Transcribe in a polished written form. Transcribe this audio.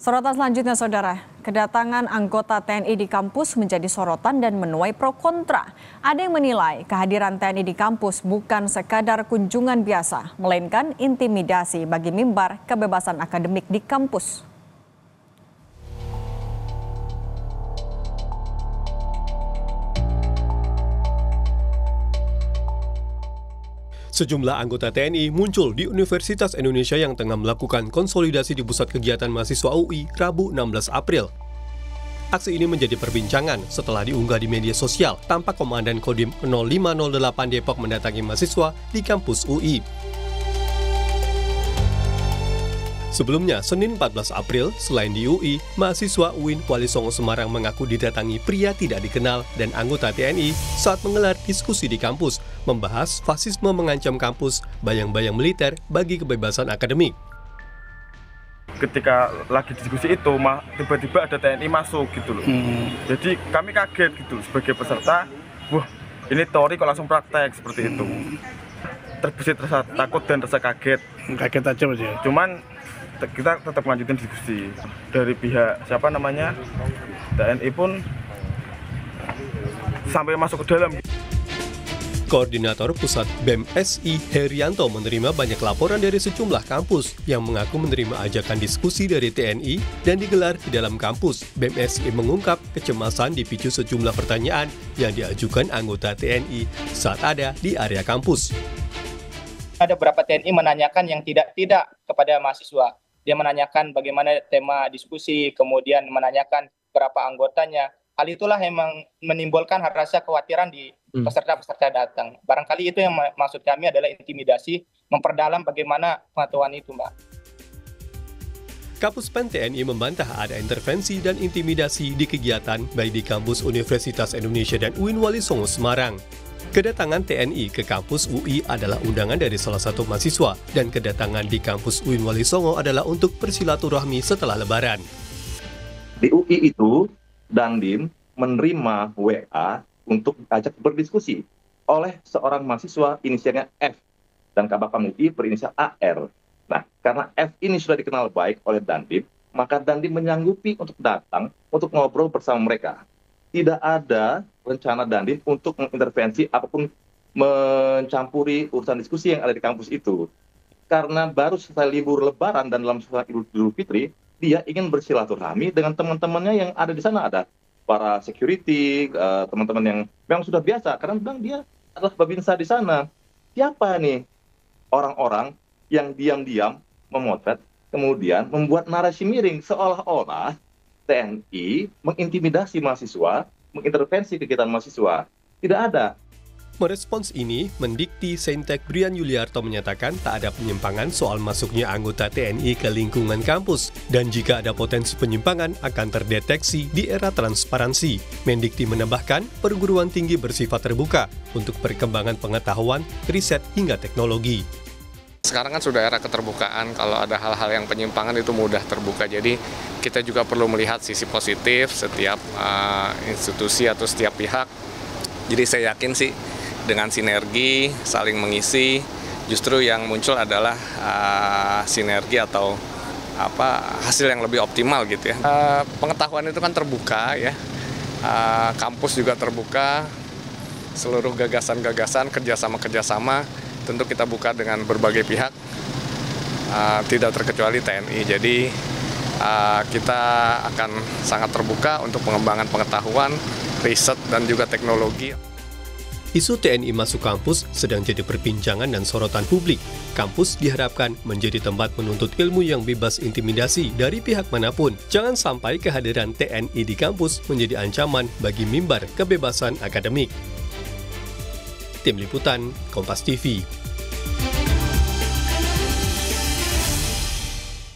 Sorotan selanjutnya, Saudara. Kedatangan anggota TNI di kampus menjadi sorotan dan menuai pro kontra. Ada yang menilai kehadiran TNI di kampus bukan sekadar kunjungan biasa, melainkan intimidasi bagi mimbar kebebasan akademik di kampus. Sejumlah anggota TNI muncul di Universitas Indonesia yang tengah melakukan konsolidasi di Pusat Kegiatan Mahasiswa UI Rabu 16 April. Aksi ini menjadi perbincangan setelah diunggah di media sosial tampak Komandan Kodim 0508 Depok mendatangi mahasiswa di kampus UI. Sebelumnya, Senin 14 April, selain di UI, mahasiswa UIN Wali Songo Semarang mengaku didatangi pria tidak dikenal dan anggota TNI saat menggelar diskusi di kampus, membahas fasisme mengancam kampus, bayang-bayang militer bagi kebebasan akademik. Ketika lagi diskusi itu, tiba-tiba ada TNI masuk gitu loh. Jadi kami kaget gitu sebagai peserta, wah ini teori kok langsung praktek seperti itu. Terbesit rasa takut dan rasa kaget. Kaget aja Mas ya? Cuman kita tetap lanjutin diskusi. Dari pihak TNI pun sampai masuk ke dalam. Koordinator Pusat BEM SI Herianto menerima banyak laporan dari sejumlah kampus yang mengaku menerima ajakan diskusi dari TNI dan digelar di dalam kampus. BEM SI mengungkap kecemasan dipicu sejumlah pertanyaan yang diajukan anggota TNI saat ada di area kampus. Ada beberapa TNI menanyakan yang tidak kepada mahasiswa. Dia menanyakan bagaimana tema diskusi, kemudian menanyakan berapa anggotanya. Hal itulah yang menimbulkan rasa kekhawatiran di peserta-peserta datang. Barangkali itu yang maksud kami adalah intimidasi, memperdalam bagaimana pengetahuan itu, Mbak. Kapus Pen TNI membantah ada intervensi dan intimidasi di kegiatan baik di kampus Universitas Indonesia dan UIN Wali Songo Semarang. Kedatangan TNI ke kampus UI adalah undangan dari salah satu mahasiswa dan kedatangan di kampus UIN Wali Songo adalah untuk bersilaturahmi setelah Lebaran. Di UI itu, Dandim menerima WA untuk ajak berdiskusi oleh seorang mahasiswa inisialnya F dan Kabakam UI berinisial AR. Nah, karena F ini sudah dikenal baik oleh Dandim, maka Dandim menyanggupi untuk datang untuk ngobrol bersama mereka. Tidak ada rencana Dandim untuk mengintervensi apapun mencampuri urusan diskusi yang ada di kampus itu. Karena baru selesai libur Lebaran dan dalam suasana Idul Fitri, dia ingin bersilaturahmi dengan teman-temannya yang ada di sana. Ada para security, teman-teman yang memang sudah biasa. Karena bilang dia adalah babinsa di sana. Siapa nih orang-orang yang diam-diam memotret, kemudian membuat narasi miring seolah-olah TNI mengintimidasi mahasiswa, mengintervensi kegiatan mahasiswa. Tidak ada. Merespons ini, Mendikti Saintek Brian Yuliarto menyatakan tak ada penyimpangan soal masuknya anggota TNI ke lingkungan kampus. Dan jika ada potensi penyimpangan akan terdeteksi di era transparansi. Mendikti menambahkan perguruan tinggi bersifat terbuka untuk perkembangan pengetahuan, riset hingga teknologi. Sekarang kan sudah era keterbukaan, kalau ada hal-hal yang penyimpangan itu mudah terbuka. Jadi kita juga perlu melihat sisi positif setiap institusi atau setiap pihak. Jadi saya yakin sih dengan sinergi, saling mengisi, justru yang muncul adalah sinergi atau hasil yang lebih optimal gitu ya. Pengetahuan itu kan terbuka ya, kampus juga terbuka, seluruh gagasan-gagasan, kerjasama tentu kita buka dengan berbagai pihak, tidak terkecuali TNI. Jadi kita akan sangat terbuka untuk pengembangan pengetahuan, riset, dan juga teknologi. Isu TNI masuk kampus sedang jadi perbincangan dan sorotan publik. Kampus diharapkan menjadi tempat menuntut ilmu yang bebas intimidasi dari pihak manapun. Jangan sampai kehadiran TNI di kampus menjadi ancaman bagi mimbar kebebasan akademik. Tim Liputan, Kompas TV.